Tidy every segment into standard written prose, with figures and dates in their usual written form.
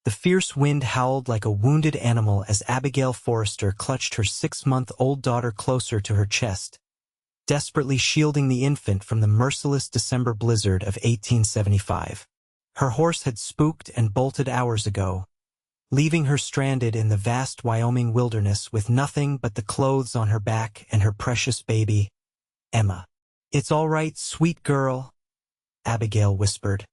The fierce wind howled like a wounded animal as Abigail Forrester clutched her 6-month-old daughter closer to her chest, desperately shielding the infant from the merciless December blizzard of 1875. Her horse had spooked and bolted hours ago, leaving her stranded in the vast Wyoming wilderness with nothing but the clothes on her back and her precious baby, Emma. "It's all right, sweet girl," Abigail whispered,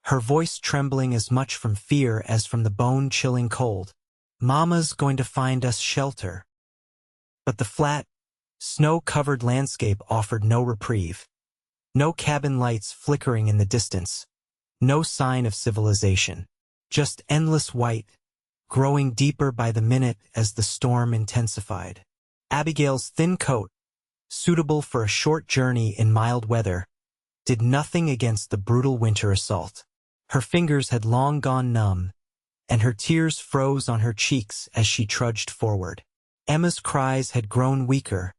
her voice trembling as much from fear as from the bone-chilling cold. "Mama's going to find us shelter." But the flat, snow-covered landscape offered no reprieve. No cabin lights flickering in the distance. No sign of civilization. Just endless white, growing deeper by the minute as the storm intensified. Abigail's thin coat, suitable for a short journey in mild weather, did nothing against the brutal winter assault. Her fingers had long gone numb, and her tears froze on her cheeks as she trudged forward. Emma's cries had grown weaker,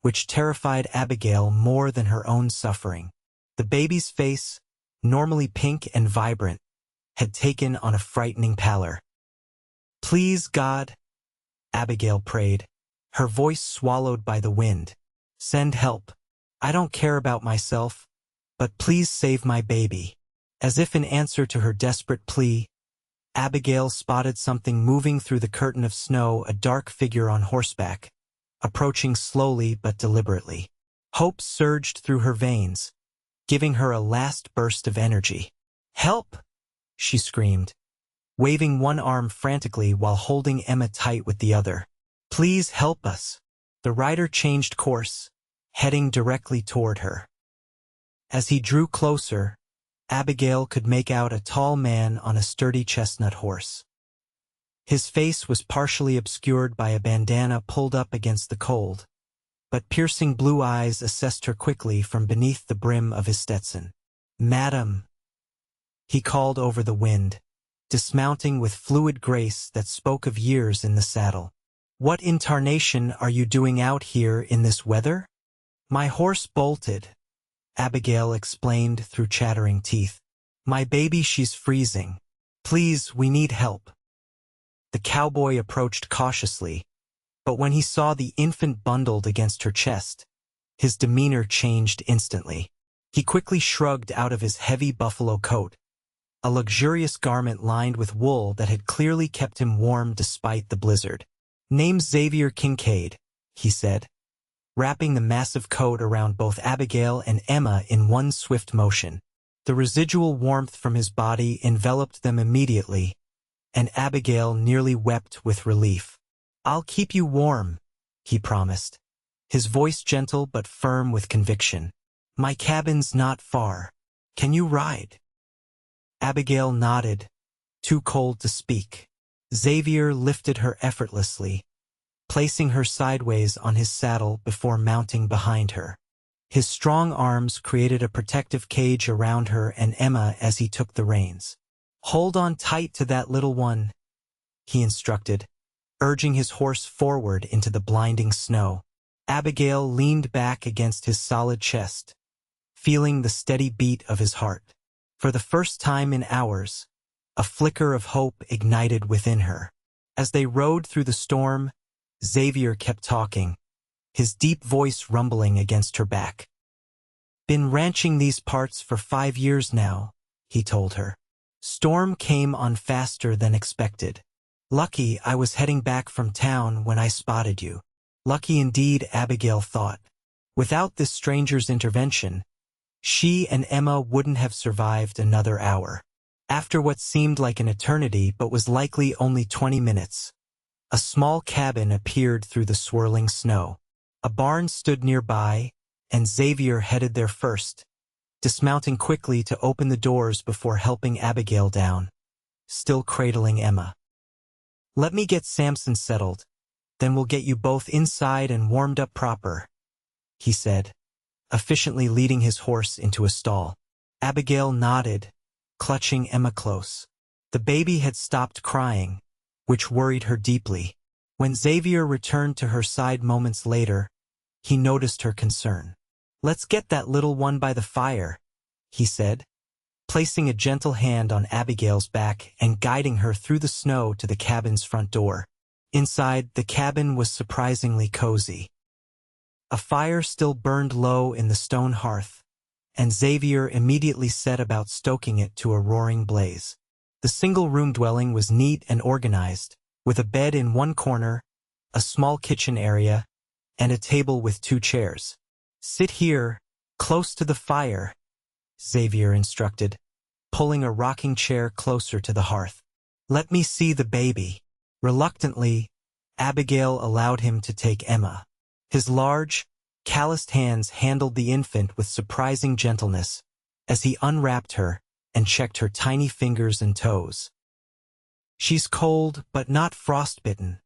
which terrified Abigail more than her own suffering. The baby's face, normally pink and vibrant, had taken on a frightening pallor. "Please, God," Abigail prayed, her voice swallowed by the wind. "Send help. I don't care about myself, but please save my baby." As if in answer to her desperate plea, Abigail spotted something moving through the curtain of snow, a dark figure on horseback, approaching slowly but deliberately. Hope surged through her veins, giving her a last burst of energy. "Help!" she screamed, waving one arm frantically while holding Emma tight with the other. "Please help us." The rider changed course, heading directly toward her. As he drew closer, Abigail could make out a tall man on a sturdy chestnut horse. His face was partially obscured by a bandana pulled up against the cold, but piercing blue eyes assessed her quickly from beneath the brim of his Stetson. "Madam," he called over the wind, dismounting with fluid grace that spoke of years in the saddle. "What in tarnation are you doing out here in this weather?" "My horse bolted," Abigail explained through chattering teeth. "My baby, she's freezing. Please, we need help." The cowboy approached cautiously, but when he saw the infant bundled against her chest, his demeanor changed instantly. He quickly shrugged out of his heavy buffalo coat, a luxurious garment lined with wool that had clearly kept him warm despite the blizzard. "Name's Xavier Kincaid," he said, wrapping the massive coat around both Abigail and Emma in one swift motion. The residual warmth from his body enveloped them immediately, and Abigail nearly wept with relief. "I'll keep you warm," he promised, his voice gentle but firm with conviction. "My cabin's not far. Can you ride?" Abigail nodded, too cold to speak. Xavier lifted her effortlessly, placing her sideways on his saddle before mounting behind her. His strong arms created a protective cage around her and Emma as he took the reins. "Hold on tight to that little one," he instructed, urging his horse forward into the blinding snow. Abigail leaned back against his solid chest, feeling the steady beat of his heart. For the first time in hours, a flicker of hope ignited within her. As they rode through the storm, Xavier kept talking, his deep voice rumbling against her back. "Been ranching these parts for 5 years now," he told her. "Storm came on faster than expected. Lucky I was heading back from town when I spotted you." Lucky indeed, Abigail thought. Without this stranger's intervention, she and Emma wouldn't have survived another hour. After what seemed like an eternity but was likely only 20 minutes, a small cabin appeared through the swirling snow. A barn stood nearby, and Xavier headed there first, dismounting quickly to open the doors before helping Abigail down, still cradling Emma. "Let me get Samson settled, then we'll get you both inside and warmed up proper," he said, efficiently leading his horse into a stall. Abigail nodded, clutching Emma close. The baby had stopped crying, which worried her deeply. When Xavier returned to her side moments later, he noticed her concern. "Let's get that little one by the fire," he said, placing a gentle hand on Abigail's back and guiding her through the snow to the cabin's front door. Inside, the cabin was surprisingly cozy. A fire still burned low in the stone hearth, and Xavier immediately set about stoking it to a roaring blaze. The single-room dwelling was neat and organized, with a bed in one corner, a small kitchen area, and a table with 2 chairs. "Sit here, close to the fire," Xavier instructed, pulling a rocking chair closer to the hearth. "Let me see the baby." Reluctantly, Abigail allowed him to take Emma. His large, calloused hands handled the infant with surprising gentleness as he unwrapped her and checked her tiny fingers and toes. "She's cold, but not frostbitten,"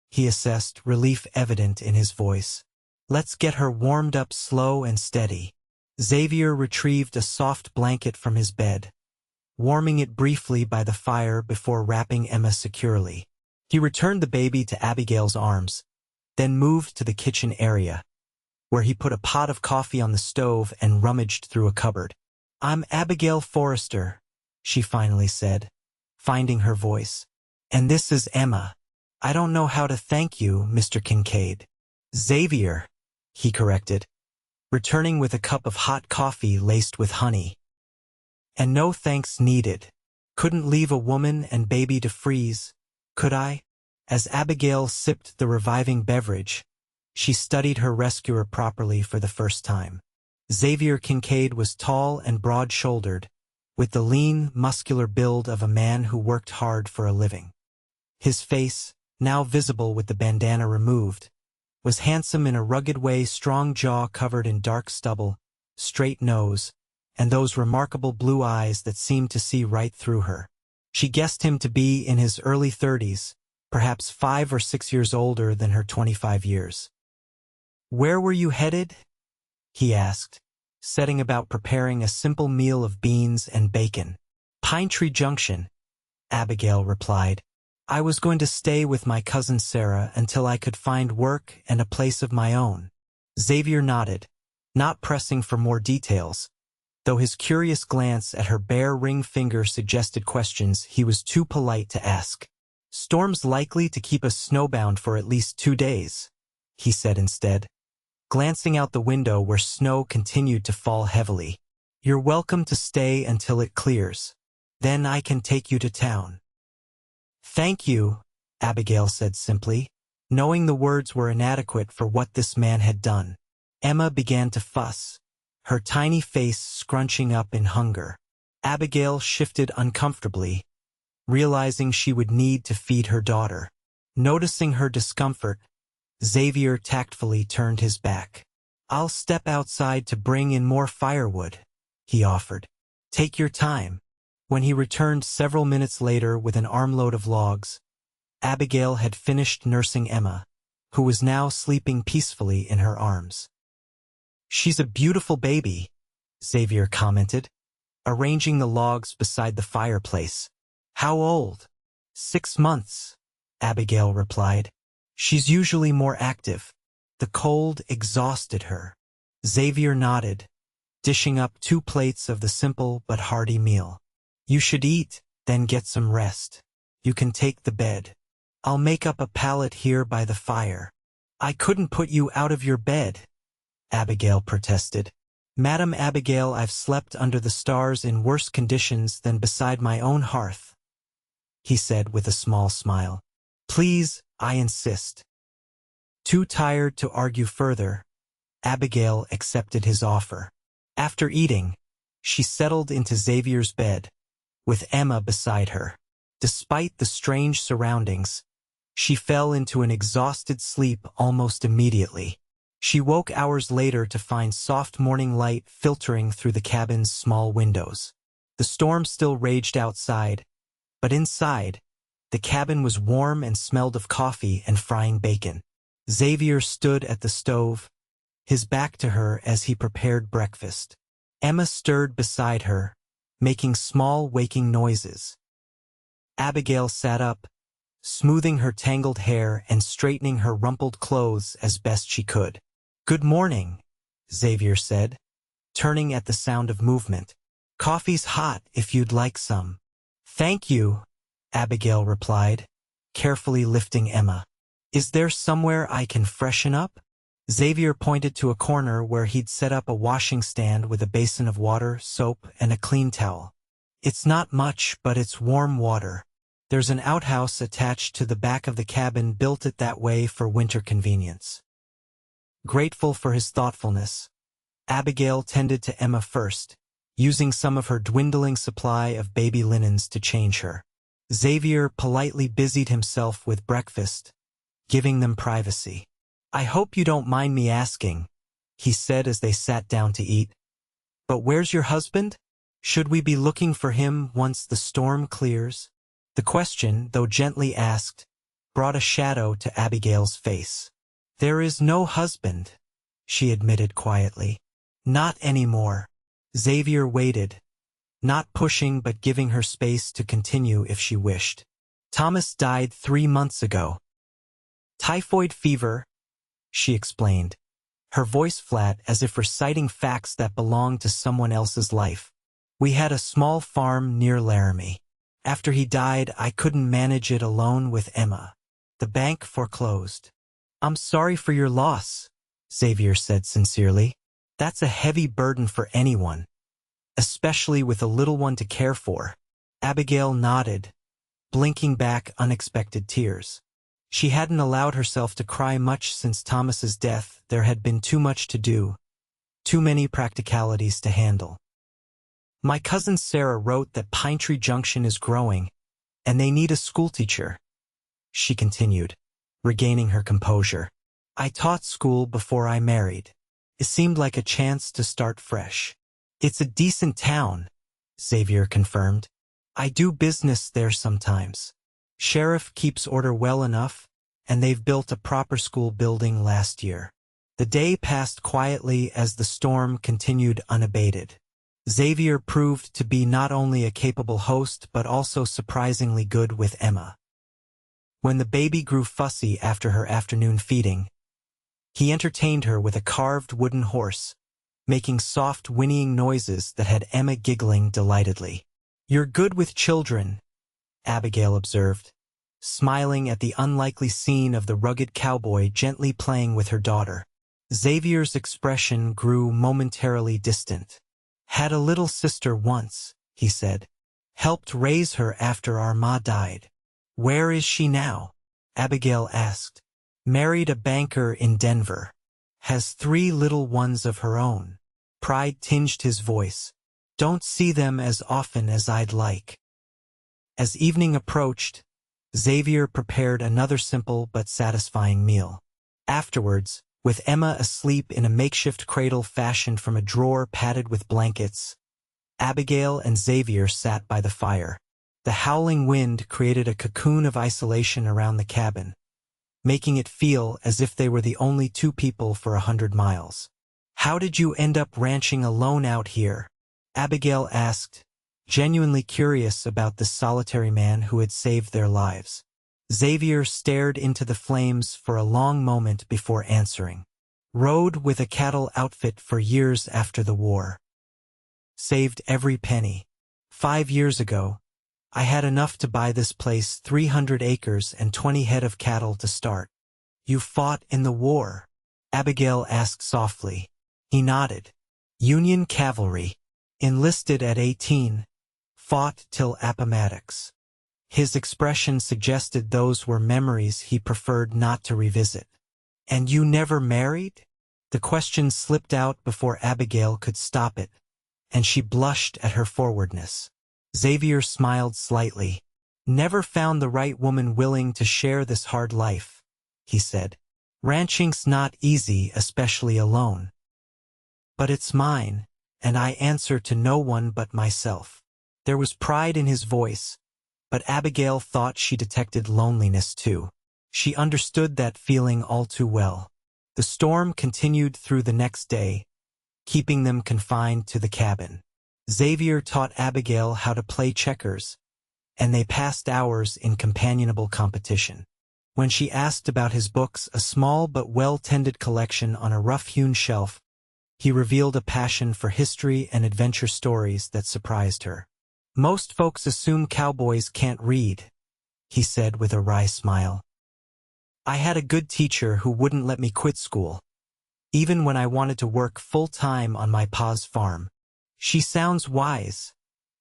he assessed, relief evident in his voice. "Let's get her warmed up slow and steady." Xavier retrieved a soft blanket from his bed, warming it briefly by the fire before wrapping Emma securely. He returned the baby to Abigail's arms, then moved to the kitchen area, where he put a pot of coffee on the stove and rummaged through a cupboard. "I'm Abigail Forrester," she finally said, finding her voice. "And this is Emma. I don't know how to thank you, Mr. Kincaid." "Xavier," he corrected, returning with a cup of hot coffee laced with honey. "And no thanks needed. Couldn't leave a woman and baby to freeze, could I?" As Abigail sipped the reviving beverage, she studied her rescuer properly for the first time. Xavier Kincaid was tall and broad-shouldered, with the lean, muscular build of a man who worked hard for a living. His face, now visible with the bandana removed, was handsome in a rugged way, strong jaw covered in dark stubble, straight nose, and those remarkable blue eyes that seemed to see right through her. She guessed him to be in his early 30s, perhaps 5 or 6 years older than her 25 years. "Where were you headed?" he asked, setting about preparing a simple meal of beans and bacon. "Pine Tree Junction," Abigail replied. "I was going to stay with my cousin Sarah until I could find work and a place of my own." Xavier nodded, not pressing for more details, though his curious glance at her bare ring finger suggested questions he was too polite to ask. "Storm's likely to keep us snowbound for at least 2 days, he said instead, glancing out the window where snow continued to fall heavily. "You're welcome to stay until it clears. Then I can take you to town." "Thank you," Abigail said simply, knowing the words were inadequate for what this man had done. Emma began to fuss, her tiny face scrunching up in hunger. Abigail shifted uncomfortably, realizing she would need to feed her daughter. Noticing her discomfort, Xavier tactfully turned his back. "I'll step outside to bring in more firewood," he offered. "Take your time." When he returned several minutes later with an armload of logs, Abigail had finished nursing Emma, who was now sleeping peacefully in her arms. "She's a beautiful baby," Xavier commented, arranging the logs beside the fireplace. "How old?" "6 months," Abigail replied. "She's usually more active." The cold exhausted her. Xavier nodded, dishing up 2 plates of the simple but hearty meal. "You should eat, then get some rest. You can take the bed. I'll make up a pallet here by the fire." "I couldn't put you out of your bed," Abigail protested. "Madam Abigail, I've slept under the stars in worse conditions than beside my own hearth," he said with a small smile. "Please, I insist." Too tired to argue further, Abigail accepted his offer. After eating, she settled into Xavier's bed, with Emma beside her. Despite the strange surroundings, she fell into an exhausted sleep almost immediately. She woke hours later to find soft morning light filtering through the cabin's small windows. The storm still raged outside, but inside, the cabin was warm and smelled of coffee and frying bacon. Xavier stood at the stove, his back to her as he prepared breakfast. Emma stirred beside her, making small waking noises. Abigail sat up, smoothing her tangled hair and straightening her rumpled clothes as best she could. "Good morning," Xavier said, turning at the sound of movement. Coffee's hot if you'd like some. Thank you, Abigail replied, carefully lifting Emma. Is there somewhere I can freshen up? Xavier pointed to a corner where he'd set up a washing stand with a basin of water, soap, and a clean towel. It's not much, but it's warm water. There's an outhouse attached to the back of the cabin, built it that way for winter convenience. Grateful for his thoughtfulness, Abigail tended to Emma first, using some of her dwindling supply of baby linens to change her. Xavier politely busied himself with breakfast, giving them privacy. I hope you don't mind me asking, he said as they sat down to eat. But where's your husband? Should we be looking for him once the storm clears? The question, though gently asked, brought a shadow to Abigail's face. There is no husband, she admitted quietly. Not anymore. Xavier waited, not pushing but giving her space to continue if she wished. Thomas died 3 months ago. Typhoid fever, she explained, her voice flat as if reciting facts that belonged to someone else's life. We had a small farm near Laramie. After he died, I couldn't manage it alone with Emma. The bank foreclosed. I'm sorry for your loss, Xavier said sincerely. That's a heavy burden for anyone, especially with a little one to care for. Abigail nodded, blinking back unexpected tears. She hadn't allowed herself to cry much since Thomas's death. There had been too much to do, too many practicalities to handle. My cousin Sarah wrote that Pine Tree Junction is growing, and they need a schoolteacher, she continued, regaining her composure. I taught school before I married. It seemed like a chance to start fresh. It's a decent town, Xavier confirmed. I do business there sometimes. Sheriff keeps order well enough, and they've built a proper school building last year. The day passed quietly as the storm continued unabated. Xavier proved to be not only a capable host but also surprisingly good with Emma. When the baby grew fussy after her afternoon feeding, he entertained her with a carved wooden horse, making soft whinnying noises that had Emma giggling delightedly. You're good with children, Abigail observed, smiling at the unlikely scene of the rugged cowboy gently playing with her daughter. Xavier's expression grew momentarily distant. Had a little sister once, he said. Helped raise her after our ma died. Where is she now? Abigail asked. Married a banker in Denver. Has 3 little ones of her own. Pride tinged his voice. Don't see them as often as I'd like. As evening approached, Xavier prepared another simple but satisfying meal. Afterwards, with Emma asleep in a makeshift cradle fashioned from a drawer padded with blankets, Abigail and Xavier sat by the fire. The howling wind created a cocoon of isolation around the cabin, making it feel as if they were the only 2 people for 100 miles. How did you end up ranching alone out here? Abigail asked, genuinely curious about this solitary man who had saved their lives. Xavier stared into the flames for a long moment before answering. Rode with a cattle outfit for years after the war. Saved every penny. 5 years ago, I had enough to buy this place 300 acres and 20 head of cattle to start. You fought in the war? Abigail asked softly. He nodded. Union cavalry. Enlisted at 18. Fought till Appomattox. His expression suggested those were memories he preferred not to revisit. And you never married? The question slipped out before Abigail could stop it, and she blushed at her forwardness. Xavier smiled slightly. Never found the right woman willing to share this hard life, he said. Ranching's not easy, especially alone. But it's mine, and I answer to no one but myself. There was pride in his voice, but Abigail thought she detected loneliness too. She understood that feeling all too well. The storm continued through the next day, keeping them confined to the cabin. Xavier taught Abigail how to play checkers, and they passed hours in companionable competition. When she asked about his books, a small but well-tended collection on a rough-hewn shelf, He revealed a passion for history and adventure stories that surprised her. "Most folks assume cowboys can't read," he said with a wry smile. "I had a good teacher who wouldn't let me quit school, even when I wanted to work full-time on my pa's farm." "She sounds wise,"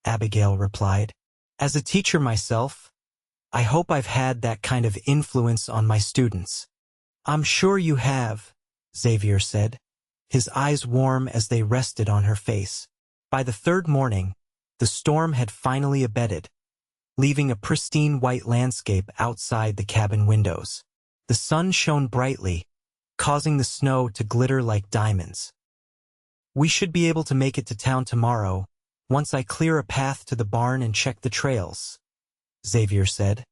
Abigail replied. "As a teacher myself, I hope I've had that kind of influence on my students." "I'm sure you have," Xavier said, his eyes warm as they rested on her face. By the third morning, the storm had finally abated, leaving a pristine white landscape outside the cabin windows. The sun shone brightly, causing the snow to glitter like diamonds. "We should be able to make it to town tomorrow, once I clear a path to the barn and check the trails," Xavier said,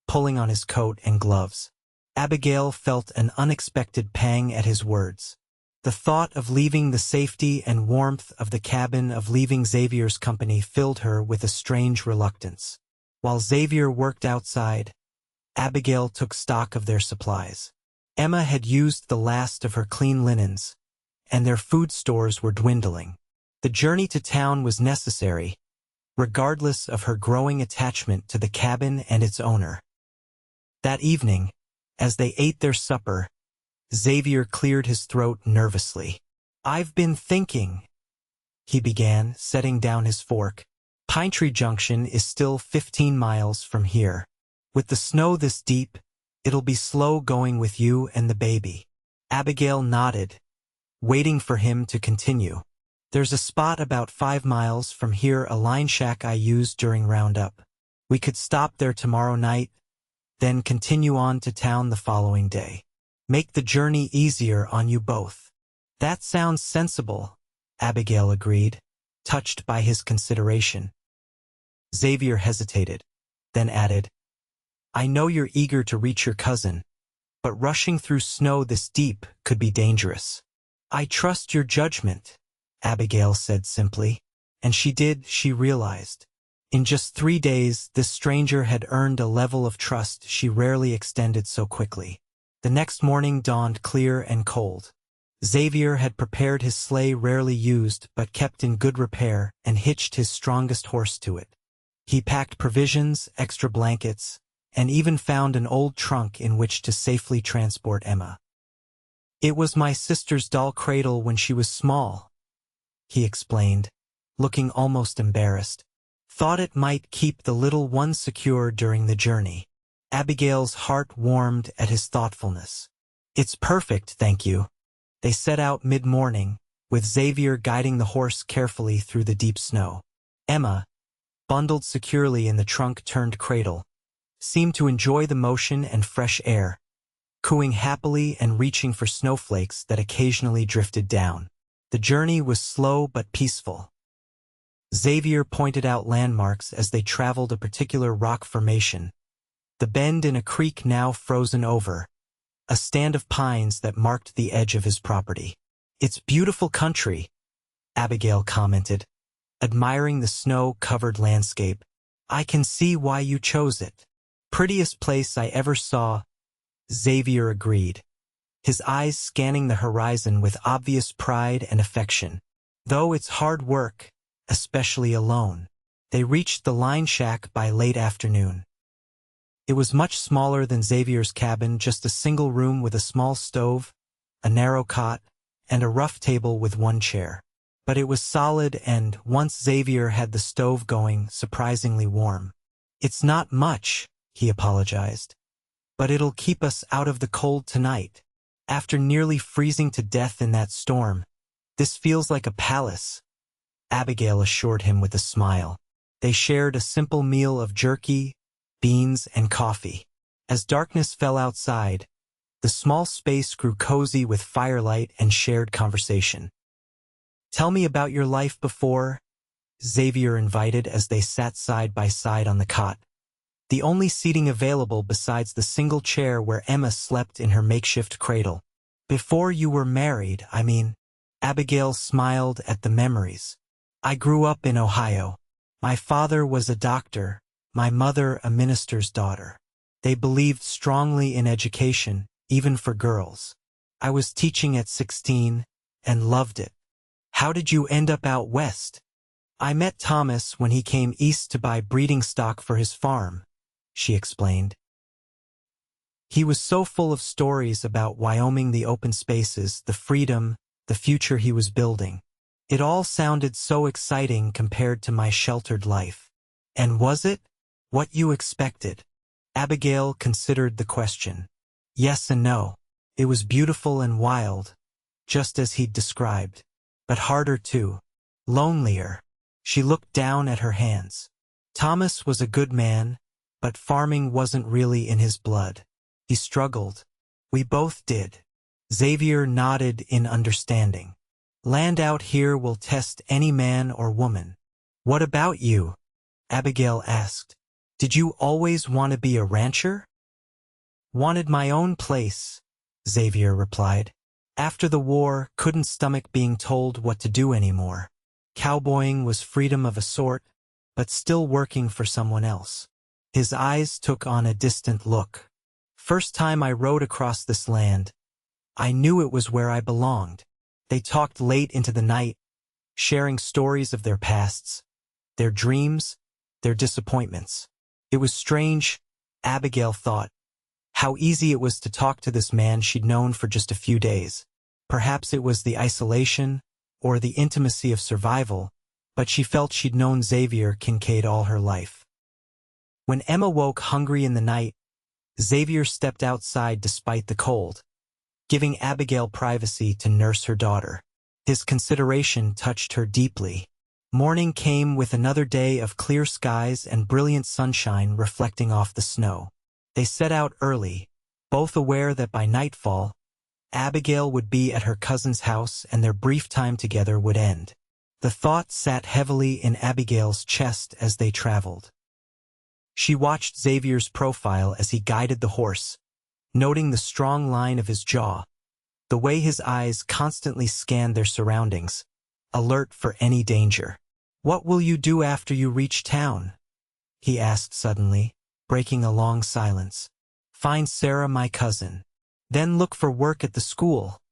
pulling on his coat and gloves. Abigail felt an unexpected pang at his words. The thought of leaving the safety and warmth of the cabin, of leaving Xavier's company, filled her with a strange reluctance. While Xavier worked outside, Abigail took stock of their supplies. Emma had used the last of her clean linens, and their food stores were dwindling. The journey to town was necessary, regardless of her growing attachment to the cabin and its owner. That evening, as they ate their supper, Xavier cleared his throat nervously. "I've been thinking," he began, setting down his fork. "Pine Tree Junction is still 15 miles from here. With the snow this deep, it'll be slow going with you and the baby." Abigail nodded, waiting for him to continue. "There's a spot about 5 miles from here, a line shack I use during roundup. We could stop there tomorrow night, then continue on to town the following day. Make the journey easier on you both." "That sounds sensible," Abigail agreed, touched by his consideration. Xavier hesitated, then added, "I know you're eager to reach your cousin, but rushing through snow this deep could be dangerous." "I trust your judgment," Abigail said simply, and she realized. In just 3 days, this stranger had earned a level of trust she rarely extended so quickly. The next morning dawned clear and cold. Xavier had prepared his sleigh, rarely used but kept in good repair, and hitched his strongest horse to it. He packed provisions, extra blankets, and even found an old trunk in which to safely transport Emma. "It was my sister's doll cradle when she was small," he explained, looking almost embarrassed. "Thought it might keep the little one secure during the journey." Abigail's heart warmed at his thoughtfulness. "It's perfect, thank you." They set out mid-morning, with Xavier guiding the horse carefully through the deep snow. Emma, bundled securely in the trunk-turned cradle, seemed to enjoy the motion and fresh air, cooing happily and reaching for snowflakes that occasionally drifted down. The journey was slow but peaceful. Xavier pointed out landmarks as they traveled, a particular rock formation, the bend in a creek now frozen over, a stand of pines that marked the edge of his property. "It's beautiful country," Abigail commented, admiring the snow-covered landscape. "I can see why you chose it." "Prettiest place I ever saw," Xavier agreed, his eyes scanning the horizon with obvious pride and affection. "Though it's hard work, especially alone." They reached the line shack by late afternoon. It was much smaller than Xavier's cabin, just a single room with a small stove, a narrow cot, and a rough table with one chair. But it was solid and, once Xavier had the stove going, surprisingly warm. "It's not much," he apologized, "but it'll keep us out of the cold tonight. After nearly freezing to death in that storm, this feels like a palace," Abigail assured him with a smile. They shared a simple meal of jerky, beans, and coffee. As darkness fell outside, the small space grew cozy with firelight and shared conversation. "Tell me about your life before," Xavier invited as they sat side by side on the cot, the only seating available besides the single chair where Emma slept in her makeshift cradle. "Before you were married, I mean." Abigail smiled at the memories. "I grew up in Ohio. My father was a doctor, my mother a minister's daughter. They believed strongly in education, even for girls. I was teaching at 16, and loved it. How did you end up out west? I met Thomas when he came east to buy breeding stock for his farm, she explained. He was so full of stories about Wyoming, the open spaces, the freedom, the future he was building. It all sounded so exciting compared to my sheltered life. And was it what you expected? Abigail considered the question. Yes and no. It was beautiful and wild, just as he'd described. But harder too. Lonelier. She looked down at her hands. Thomas was a good man, but farming wasn't really in his blood. He struggled. We both did. Xavier nodded in understanding. Land out here will test any man or woman. What about you? Abigail asked. Did you always want to be a rancher? Wanted my own place, Xavier replied. After the war, couldn't stomach being told what to do anymore. Cowboying was freedom of a sort, but still working for someone else. His eyes took on a distant look. First time I rode across this land, I knew it was where I belonged. They talked late into the night, sharing stories of their pasts, their dreams, their disappointments. It was strange, Abigail thought, how easy it was to talk to this man she'd known for just a few days. Perhaps it was the isolation or the intimacy of survival, but she felt she'd known Xavier Kincaid all her life. When Emma woke hungry in the night, Xavier stepped outside despite the cold, giving Abigail privacy to nurse her daughter. His consideration touched her deeply. Morning came with another day of clear skies and brilliant sunshine reflecting off the snow. They set out early, both aware that by nightfall, Abigail would be at her cousin's house and their brief time together would end. The thought sat heavily in Abigail's chest as they traveled. She watched Xavier's profile as he guided the horse, noting the strong line of his jaw, the way his eyes constantly scanned their surroundings, alert for any danger. What will you do after you reach town? He asked suddenly, breaking a long silence. Find Sarah, my cousin. Then look for work at the school,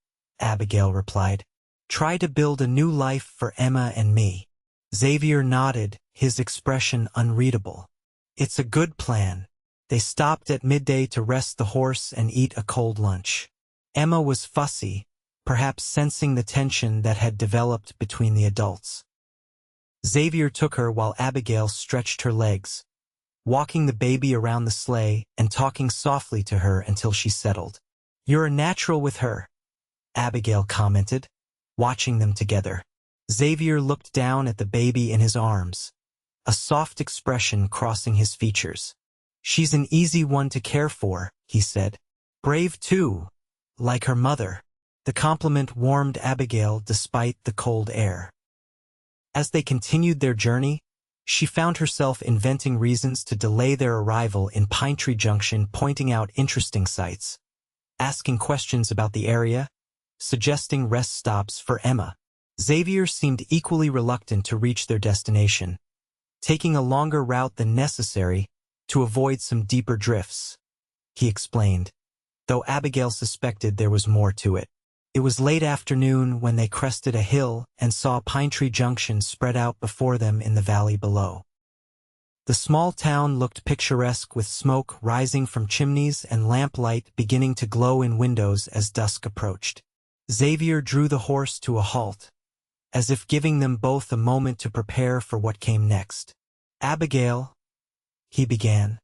Abigail replied. Try to build a new life for Emma and me. Xavier nodded, his expression unreadable. It's a good plan. They stopped at midday to rest the horse and eat a cold lunch. Emma was fussy, perhaps sensing the tension that had developed between the adults. Xavier took her while Abigail stretched her legs, walking the baby around the sleigh and talking softly to her until she settled. You're a natural with her, Abigail commented, watching them together. Xavier looked down at the baby in his arms, a soft expression crossing his features. She's an easy one to care for, he said. Brave too, like her mother. The compliment warmed Abigail despite the cold air. As they continued their journey, she found herself inventing reasons to delay their arrival in Pine Tree Junction, pointing out interesting sights, asking questions about the area, suggesting rest stops for Emma. Xavier seemed equally reluctant to reach their destination, taking a longer route than necessary to avoid some deeper drifts, he explained, though Abigail suspected there was more to it. It was late afternoon when they crested a hill and saw Pine Tree Junction spread out before them in the valley below. The small town looked picturesque with smoke rising from chimneys and lamplight beginning to glow in windows as dusk approached. Xavier drew the horse to a halt, as if giving them both a moment to prepare for what came next. Abigail, he began,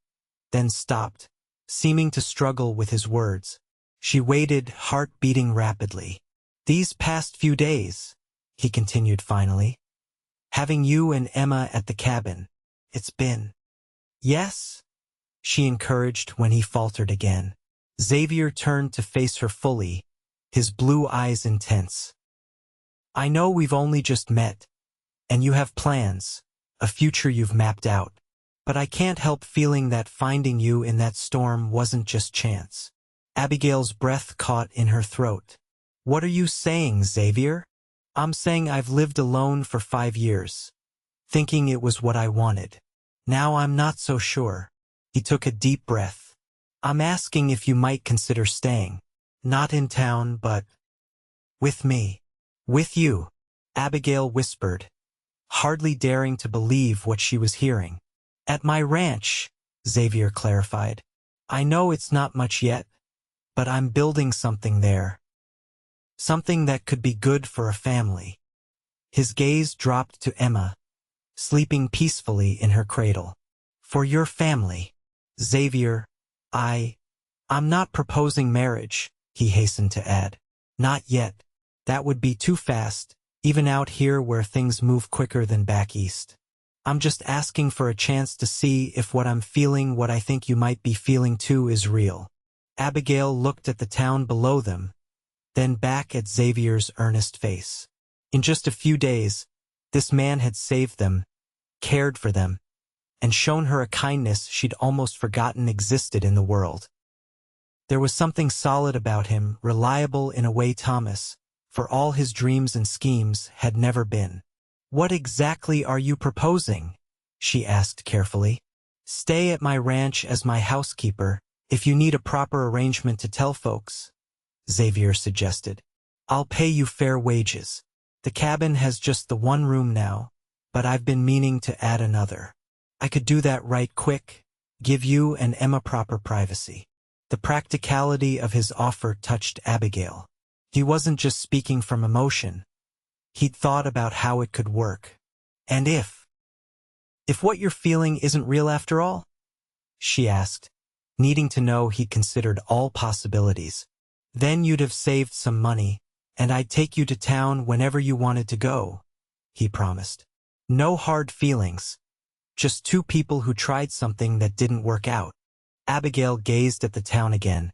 then stopped, seeming to struggle with his words. She waited, heart beating rapidly. These past few days, he continued finally, having you and Emma at the cabin, it's been. Yes? She encouraged when he faltered again. Xavier turned to face her fully, his blue eyes intense. I know we've only just met, and you have plans, a future you've mapped out, but I can't help feeling that finding you in that storm wasn't just chance. Abigail's breath caught in her throat. What are you saying, Xavier? I'm saying I've lived alone for 5 years, thinking it was what I wanted. Now I'm not so sure. He took a deep breath. I'm asking if you might consider staying. Not in town, but with me. With you. Abigail whispered, hardly daring to believe what she was hearing. At my ranch, Xavier clarified. I know it's not much yet, but I'm building something there. Something that could be good for a family. His gaze dropped to Emma, sleeping peacefully in her cradle. For your family, Xavier, I'm not proposing marriage, he hastened to add. Not yet. That would be too fast, even out here where things move quicker than back east. I'm just asking for a chance to see if what I'm feeling, what I think you might be feeling too, is real. Abigail looked at the town below them, then back at Xavier's earnest face. In just a few days, this man had saved them, cared for them, and shown her a kindness she'd almost forgotten existed in the world. There was something solid about him, reliable in a way Thomas, for all his dreams and schemes, had never been. What exactly are you proposing? She asked carefully. Stay at my ranch as my housekeeper, if you need a proper arrangement to tell folks, Xavier suggested. I'll pay you fair wages. The cabin has just the one room now, but I've been meaning to add another. I could do that right quick, give you and Emma proper privacy. The practicality of his offer touched Abigail. He wasn't just speaking from emotion. He'd thought about how it could work. And if what you're feeling isn't real after all? She asked, needing to know he'd considered all possibilities. Then you'd have saved some money, and I'd take you to town whenever you wanted to go, he promised. No hard feelings. Just two people who tried something that didn't work out. Abigail gazed at the town again,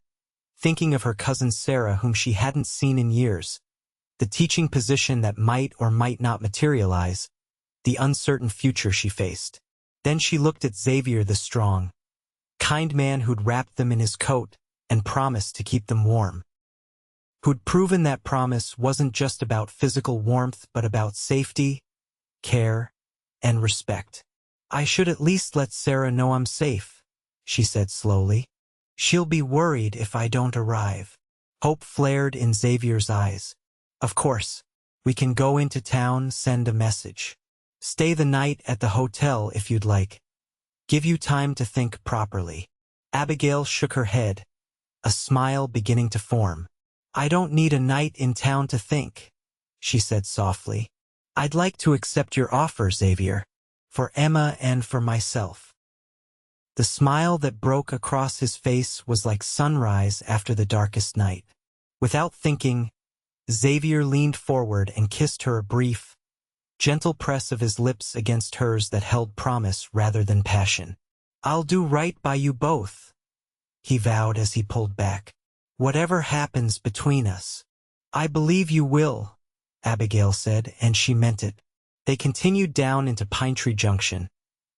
thinking of her cousin Sarah, whom she hadn't seen in years, the teaching position that might or might not materialize, the uncertain future she faced. Then she looked at Xavier, the strong, kind man who'd wrapped them in his coat and promised to keep them warm. Who'd proven that promise wasn't just about physical warmth but about safety, care, and respect. I should at least let Sarah know I'm safe, she said slowly. She'll be worried if I don't arrive. Hope flared in Xavier's eyes. Of course, we can go into town, send a message. Stay the night at the hotel if you'd like. Give you time to think properly. Abigail shook her head, a smile beginning to form. I don't need a night in town to think, she said softly. I'd like to accept your offer, Xavier, for Emma and for myself. The smile that broke across his face was like sunrise after the darkest night. Without thinking, Xavier leaned forward and kissed her, a brief, gentle press of his lips against hers that held promise rather than passion. I'll do right by you both, he vowed as he pulled back. Whatever happens between us. I believe you will, Abigail said, and she meant it. They continued down into Pine Tree Junction,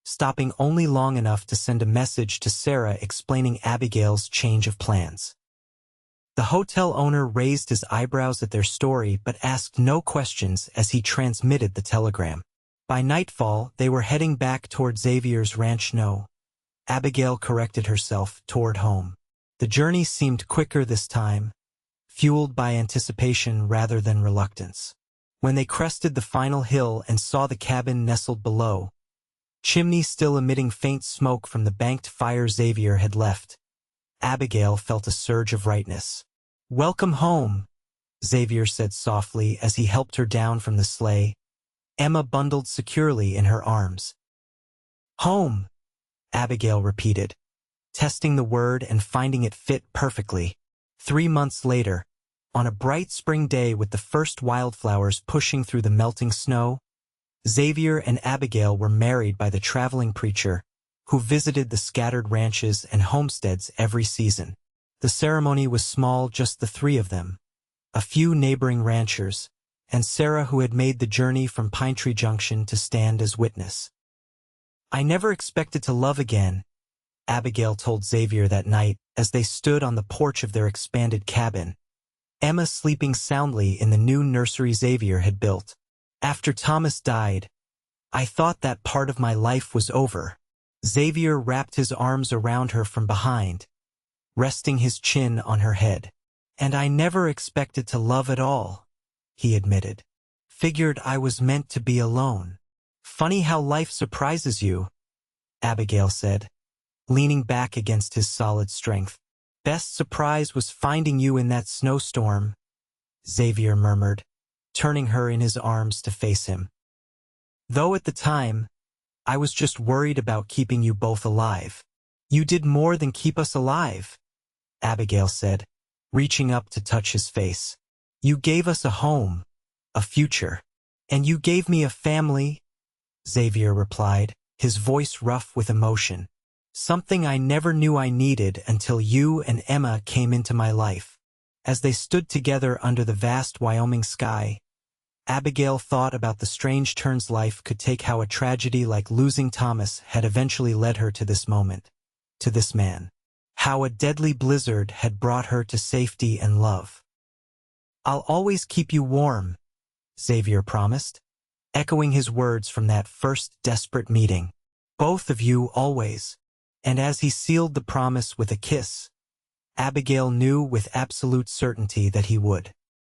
stopping only long enough to send a message to Sarah explaining Abigail's change of plans. The hotel owner raised his eyebrows at their story but asked no questions as he transmitted the telegram. By nightfall, they were heading back toward Xavier's ranch. No, Abigail corrected herself, toward home. The journey seemed quicker this time, fueled by anticipation rather than reluctance. When they crested the final hill and saw the cabin nestled below, chimney still emitting faint smoke from the banked fire Xavier had left, Abigail felt a surge of rightness. Welcome home, Xavier said softly as he helped her down from the sleigh, Emma bundled securely in her arms. Home, Abigail repeated, testing the word and finding it fit perfectly. 3 months later, on a bright spring day with the first wildflowers pushing through the melting snow, Xavier and Abigail were married by the traveling preacher, who visited the scattered ranches and homesteads every season. The ceremony was small, just the three of them, a few neighboring ranchers, and Sarah, who had made the journey from Pine Tree Junction to stand as witness. I never expected to love again, Abigail told Xavier that night as they stood on the porch of their expanded cabin, Emma sleeping soundly in the new nursery Xavier had built. After Thomas died, I thought that part of my life was over. Xavier wrapped his arms around her from behind, resting his chin on her head. And I never expected to love at all, he admitted. Figured I was meant to be alone. Funny how life surprises you, Abigail said, leaning back against his solid strength. Best surprise was finding you in that snowstorm, Xavier murmured, turning her in his arms to face him. Though at the time, I was just worried about keeping you both alive. You did more than keep us alive, Abigail said, reaching up to touch his face. You gave us a home, a future, and you gave me a family, Xavier replied, his voice rough with emotion. Something I never knew I needed until you and Emma came into my life. As they stood together under the vast Wyoming sky, Abigail thought about the strange turns life could take, how a tragedy like losing Thomas had eventually led her to this moment, to this man. How a deadly blizzard had brought her to safety and love. I'll always keep you warm, Xavier promised, echoing his words from that first desperate meeting. Both of you always. And as he sealed the promise with a kiss, Abigail knew with absolute certainty that he would.